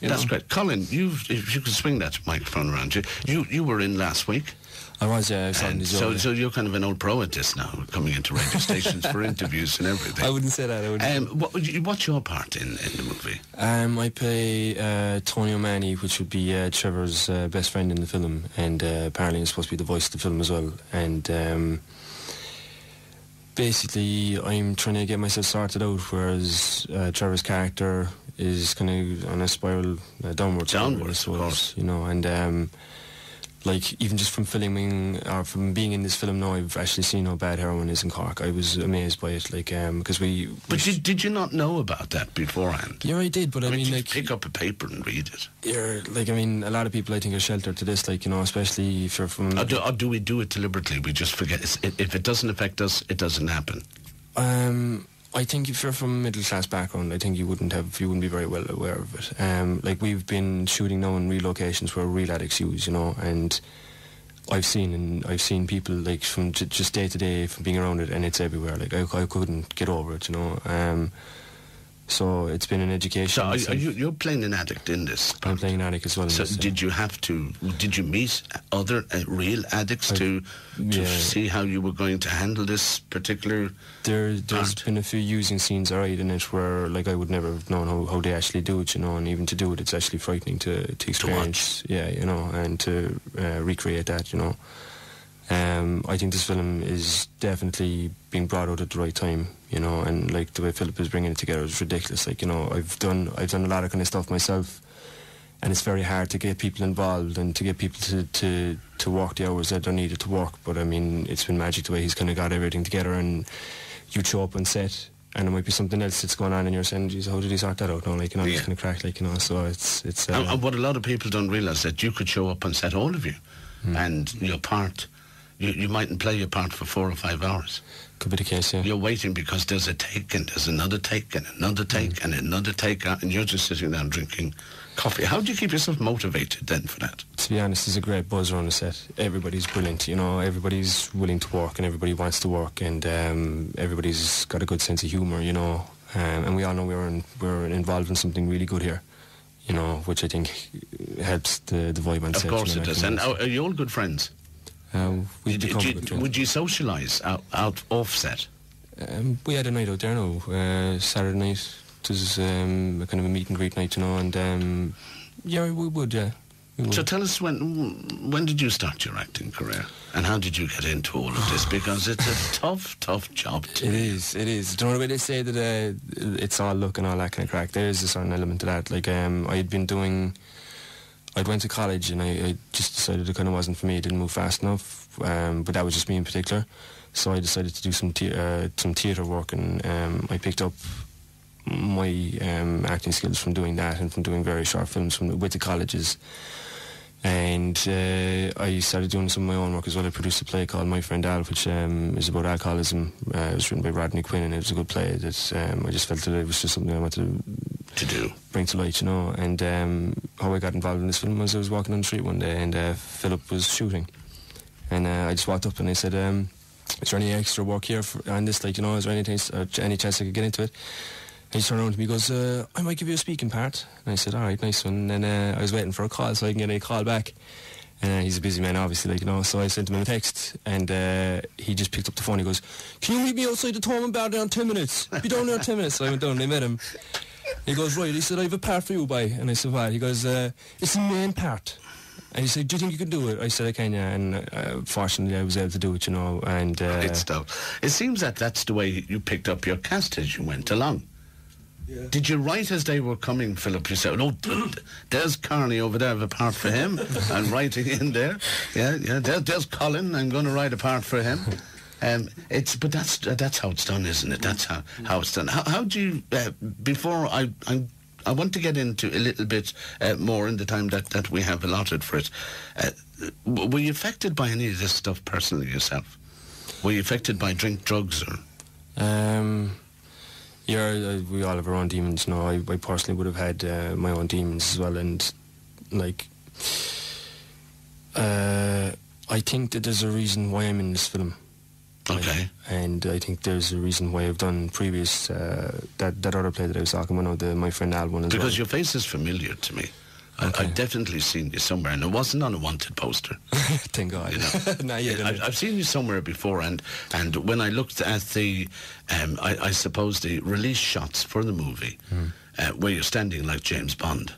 That's great. Colin, if you could swing that microphone around you were in last week. I was, yeah. So you're kind of an old pro at this now, coming into radio stations for interviews and everything. I wouldn't say that. What's your part in the movie? I play Tony O'Mahony, which would be Trevor's best friend in the film, and apparently I'm supposed to be the voice of the film as well. And basically, I'm trying to get myself sorted out, whereas Trevor's character is kind of on a spiral downwards, of course. You know, and like, even just from filming, or from being in this film now, I've actually seen how bad heroin is in Cork. I was amazed by it, like, because But did you not know about that beforehand? Yeah, I did, but I mean, like... pick up a paper and read it. Yeah, like, I mean, a lot of people, I think, are sheltered to this, like, you know, especially if you're from... Or do we do it deliberately? We just forget. If it doesn't affect us, it doesn't happen. I think if you're from a middle-class background, I think you wouldn't be very well aware of it. Like, we've been shooting now in real locations where real addicts use, you know, and I've seen people, like, from just day to day, from being around it, and it's everywhere. Like, I couldn't get over it, you know. So it's been an education. So you're playing an addict in this part? I'm playing an addict as well. So did you meet other real addicts to see how you were going to handle this particular There's been a few using scenes alright in it where, like, I would never have known how they actually do it, you know, and even to do it, it's actually frightening to experience. Yeah, you know, and to recreate that, you know. I think this film is definitely being brought out at the right time, you know, and like the way Philip is bringing it together is ridiculous. Like, you know, I've done a lot of kind of stuff myself, and it's very hard to get people involved and to get people to work the hours that they're needed to work. But I mean, it's been magic the way he's kind of got everything together, and you show up on set and there might be something else that's going on and you're saying, geez, how did he sort that out? No, like, you know, it's kind of cracked, like, you know, so it's and what a lot of people don't realise, that you could show up on set, all of you, and your part, you mightn't play your part for 4 or 5 hours. Could be the case, yeah. You're waiting because there's a take and there's another take and another take and another take, and you're just sitting down drinking coffee. How do you keep yourself motivated then for that? To be honest, there's a great buzz around the set. Everybody's brilliant, you know, everybody's willing to work and everybody wants to work, and everybody's got a good sense of humour, you know, and we all know we're involved in something really good here, you know, which I think helps the vibe on set. Of course it does. And are you all good friends? Would you socialise out offset? We had a night out there now, Saturday night. It was a kind of a meet and greet night, you know, and yeah, we would, yeah. So tell us, when did you start your acting career, and how did you get into all of this? Because it's a tough job to It is. Do you know the way they say that it's all luck and all that kind of crack? There is a certain element to that. Like, I'd went to college and I just decided it kind of wasn't for me. It didn't move fast enough, but that was just me in particular. So I decided to do some theatre work, and I picked up my acting skills from doing that and from doing very short films with the colleges. And I started doing some of my own work as well. I produced a play called My Friend Al, which is about alcoholism. It was written by Rodney Quinn, and it was a good play that I just felt that it was just something I wanted to do, bring to light, you know. And how I got involved in this film was I was walking on the street one day, and Philip was shooting, and I just walked up and I said, is there any extra work here on this, like, you know, is there any chance I could get into it? And he turned around to me and goes, I might give you a speaking part. And I said, all right, nice one. And I was waiting for a call so I can get a call back. And he's a busy man, obviously, like, you know, so I sent him a text, and he just picked up the phone. He goes, can you meet me outside the Thomond Bar in 10 minutes? Be down there in 10 minutes. So I went down and I met him. He goes, right. He said, I have a part for you, boy. And I said, what? He goes, it's the main part. And he said, do you think you can do it? I said, I can, yeah. And fortunately, I was able to do it, you know. And great stuff. It seems that that's the way you picked up your cast as you went along. Yeah. Did you write as they were coming, Philip? You said, "Oh, there's Carney over there. I have a part for him." I'm writing in there. Yeah. There's Colin. I'm going to write a part for him. But that's how it's done, isn't it? That's how it's done. How do you? Before I want to get into a little bit more in the time that we have allotted for it. Were you affected by any of this stuff personally yourself? Were you affected by drink, drugs, or? Yeah, we all have our own demons. No, I personally would have had my own demons as well, and like, I think that there's a reason why I'm in this film. Okay. And I think there's a reason why I've done previous, that other play that I was talking about, My Friend Al one as well. Because your face is familiar to me. Okay. I've definitely seen you somewhere, and it wasn't on a wanted poster. Thank God. You know? Not yet. I've seen you somewhere before, and when I looked at the, I suppose the release shots for the movie, where you're standing like James Bond.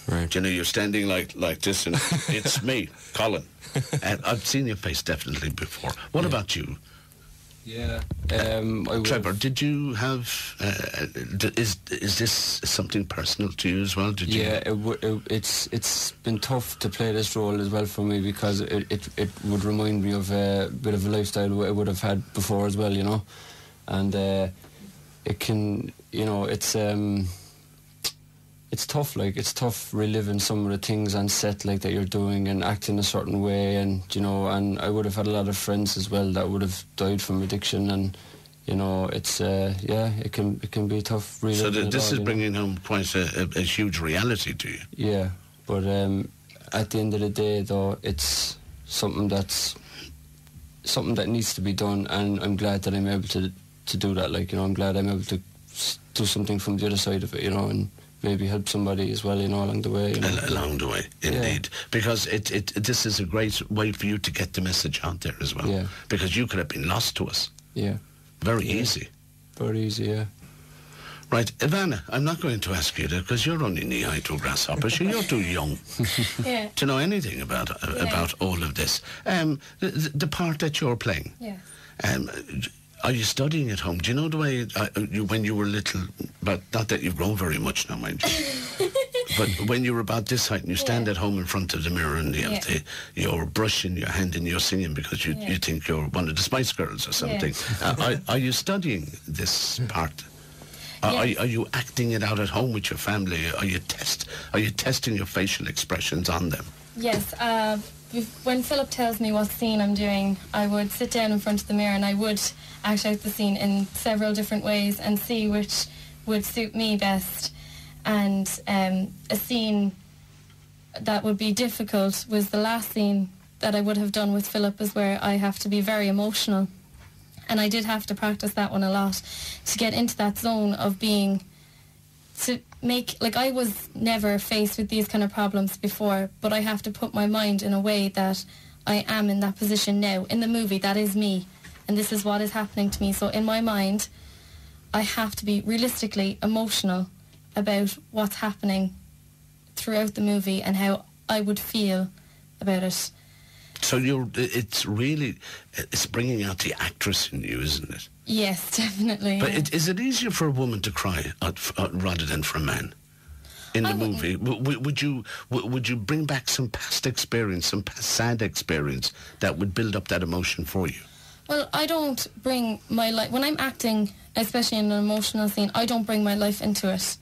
Right. You know, you're standing like this, and it's me, Colin. And I've seen your face definitely before. What about you? Yeah. Trevor, did you have? Is this something personal to you as well? Did you? Yeah, it's been tough to play this role as well for me, because it would remind me of a bit of a lifestyle I would have had before as well, you know, and it can, you know, it's tough. Like, it's tough reliving some of the things on set, like, that you're doing and acting a certain way, and, you know, and I would have had a lot of friends as well that would have died from addiction, and, you know, it's it can be tough reliving. So this is bringing home quite a huge reality to you. Yeah, but at the end of the day, though, it's something that needs to be done, and I'm glad that I'm able to do that. Like, you know, I'm glad I'm able to do something from the other side of it, you know, and maybe help somebody as well, you know, along the way. You know? Along the way, indeed. Yeah. Because this is a great way for you to get the message out there as well. Yeah. Because you could have been lost to us. Yeah. Very easy. Very easy, yeah. Right, Ivana, I'm not going to ask you that, because you're only knee-high to a grasshopper, so you're too young to know anything about all of this. The part that you're playing. Yeah. Are you studying at home? Do you know the way when you were little, but not that you've grown very much now, mind you, but when you were about this height and you stand at home in front of the mirror and you have your brush in your hand and you're singing because you think you're one of the Spice Girls or something. Are you studying this part? Are you acting it out at home with your family? Are you testing your facial expressions on them? Yes. When Philip tells me what scene I'm doing, I would sit down in front of the mirror and I would act out the scene in several different ways and see which would suit me best. And a scene that would be difficult was the last scene that I would have done with Philip, is where I have to be very emotional. And I did have to practice that one a lot to get into that zone of being, to make, like, I was never faced with these kind of problems before, but I have to put my mind in a way that I am in that position now. In the movie, that is me, and this is what is happening to me. So in my mind, I have to be realistically emotional about what's happening throughout the movie and how I would feel about it. So it's bringing out the actress in you, isn't it? Yes, definitely. But is it easier for a woman to cry rather than for a man? In the movie, would you bring back some past experience, some past sad experience that would build up that emotion for you? Well, I don't bring my life, when I'm acting, especially in an emotional scene, I don't bring my life into it.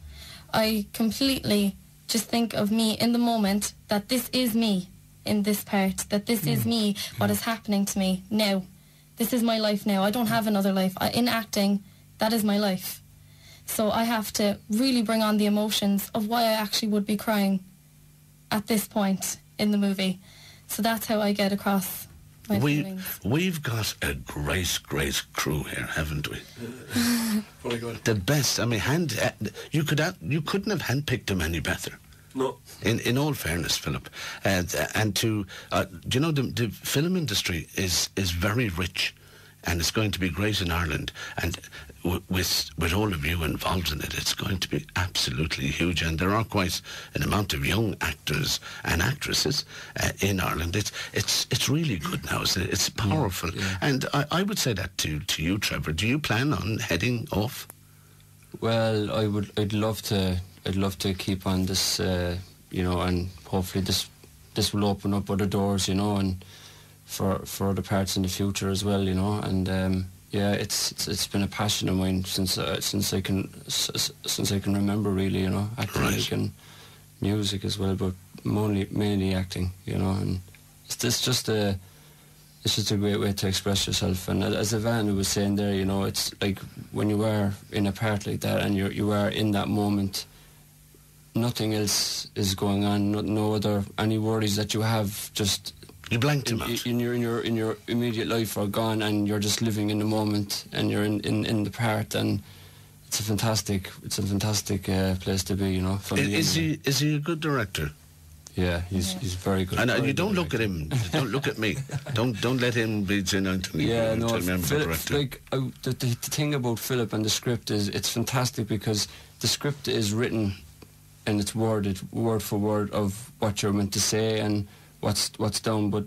I completely just think of me in the moment, that this is me in this part, that this is me, what is happening to me now. This is my life now. I don't have another life. In acting, that is my life. So I have to really bring on the emotions of why I actually would be crying at this point in the movie. So that's how I get across my feelings. We've got a great crew here, haven't we? Very good. The best. I mean, you couldn't have handpicked them any better. No. In all fairness, Philip, and to do you know, the film industry is very rich, and it's going to be great in Ireland, and with all of you involved in it, it's going to be absolutely huge. And there are quite an amount of young actors and actresses in Ireland. It's really good now. It's powerful, and I would say that to you, Trevor. Do you plan on heading off? Well, I'd love to keep on this, you know, and hopefully this will open up other doors, you know, and for other parts in the future as well, you know. And it's been a passion of mine since I can remember, really, you know, acting and music as well, but mainly acting, you know. And it's just a great way to express yourself. And as Ivana was saying there, you know, it's like when you are in a part like that and you are in that moment, nothing else is going on, any worries that you have just You blanked him out. In your immediate life are gone, and you're just living in the moment, and you're in the part, and it's a fantastic place to be, you know. Is he a good director? Yeah, he's very good. And you don't look at him. Don't look at me. Don't let him be saying to me. Yeah, no. Philip, the thing about Philip and the script is it's fantastic because the script is written and it's worded word for word of what you're meant to say and what's done. But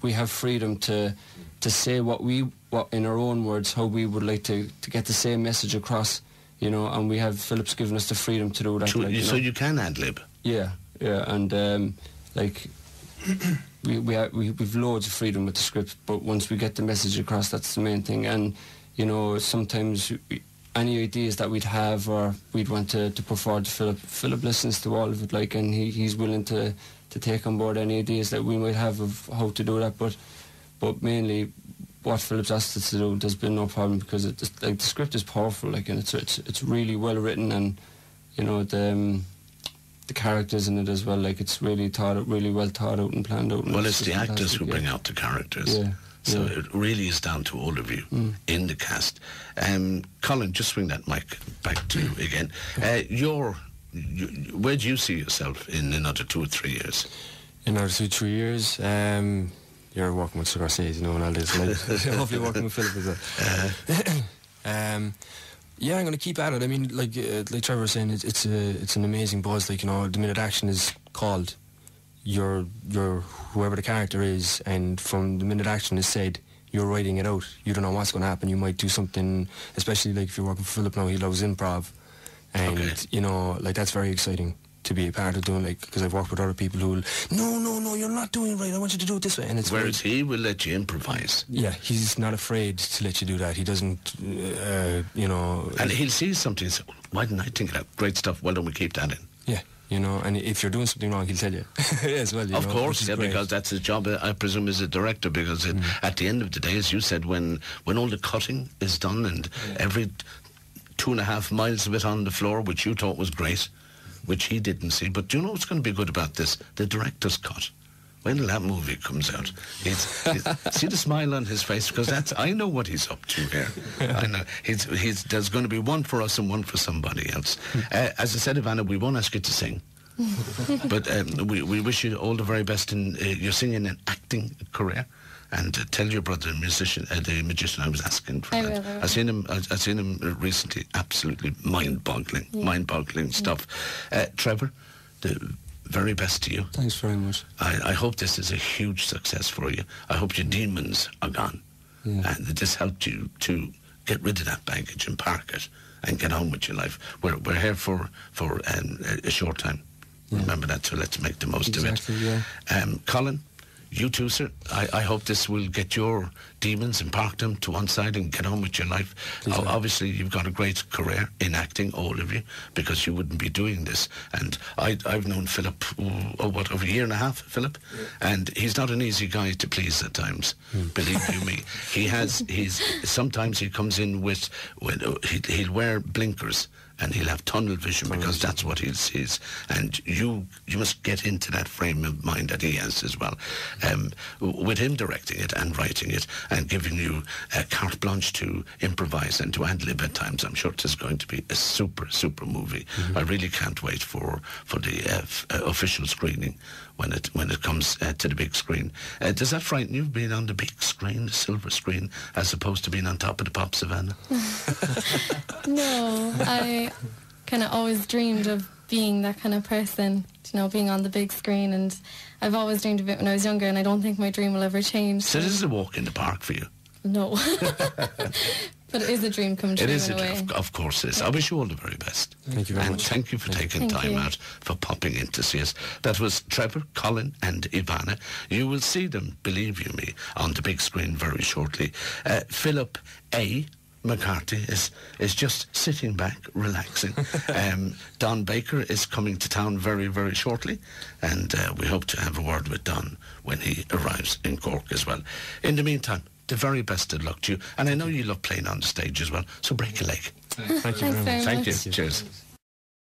we have freedom to say what in our own words how we would like to get the same message across, you know. And we have Philip's given us the freedom to do that. So you can ad-lib. Yeah. Yeah, and we've loads of freedom with the script, but once we get the message across, that's the main thing. And you know, sometimes any ideas that we'd have or we'd want to put forward to Philip listens to all of it, like, and he's willing to take on board any ideas that we might have of how to do that. But mainly, what Philip's asked us to do, there's been no problem because the script is powerful, like, and it's really well written, and you know the characters in it as well, like it's really well thought out and planned out. Well, it's the actors who bring out the characters. Yeah. So it really is down to all of you in the cast. Colin, just swing that mic back to you again. Where do you see yourself in another 2 or 3 years? In another 2 or 3 years, you're working with Scorsese, you know, and all this. Hopefully working with Philip as well. Yeah, I'm going to keep at it. I mean, like Trevor was saying, it's an amazing buzz. Like, you know, the minute action is called, you're whoever the character is, and from the minute action is said, you're writing it out. You don't know what's going to happen. You might do something, especially like if you're working for Philip now, he loves improv, and you know, like that's very exciting to be a part of doing, like, because I've worked with other people who will, no, you're not doing it right, I want you to do it this way, and it's whereas he will let you improvise. Yeah, he's not afraid to let you do that. He doesn't, you know, and he'll see something and say, why didn't I think of that? Great stuff, well done, we keep that in. Yeah, you know, and if you're doing something wrong, he'll tell you as well, of course, yeah, because that's his job, I presume, as a director, because at the end of the day, as you said, when all the cutting is done and every 2.5 miles of it on the floor, which you thought was great, which he didn't see. But do you know what's going to be good about this? The director's cut. When that movie comes out, see the smile on his face, because I know what he's up to here. I know there's going to be one for us and one for somebody else. As I said, Ivana, we won't ask you to sing, but we wish you all the very best in your singing and acting career. And tell your brother, the magician, I was asking for that. I seen him recently. Absolutely mind-boggling stuff. Trevor, the very best to you. Thanks very much. I hope this is a huge success for you. I hope your demons are gone, and this helped you to get rid of that baggage and park it and get on with your life. We're here for a short time. Remember that. So let's make the most of it. Yeah. Colin, you too, sir. I hope this will get your demons and park them to one side and get on with your life. Obviously, you've got a great career in acting, all of you, because you wouldn't be doing this. And I've known Philip, over a year and a half, Philip? Yeah. And he's not an easy guy to please at times, believe you me. Sometimes he comes in with he'll wear blinkers, and he'll have tunnel vision because that's what he sees. And you must get into that frame of mind that he has as well. With him directing it and writing it and giving you carte blanche to improvise and to ad-lib at times, I'm sure it's going to be a super, super movie. I really can't wait for the official screening when it comes to the big screen. Does that frighten you, being on the big screen, the silver screen, as opposed to being on top of the pop, Savannah? No, I kind of always dreamed of being that kind of person, you know, being on the big screen, and I've always dreamed of it when I was younger, and I don't think my dream will ever change. So this is a walk in the park for you? No. But it is a dream come true. It is in a way. Of course it is. I wish you all the very best. Thank you very much. And thank you for taking time out for popping in to see us. That was Trevor, Colin and Ivana. You will see them, believe you me, on the big screen very shortly. Philip A. McCarthy is just sitting back, relaxing. Don Baker is coming to town very, very shortly, and we hope to have a word with Don when he arrives in Cork as well. In the meantime, the very best of luck to you, and I know you love playing on the stage as well, so break a leg. Thank you very much. Thank you. Cheers.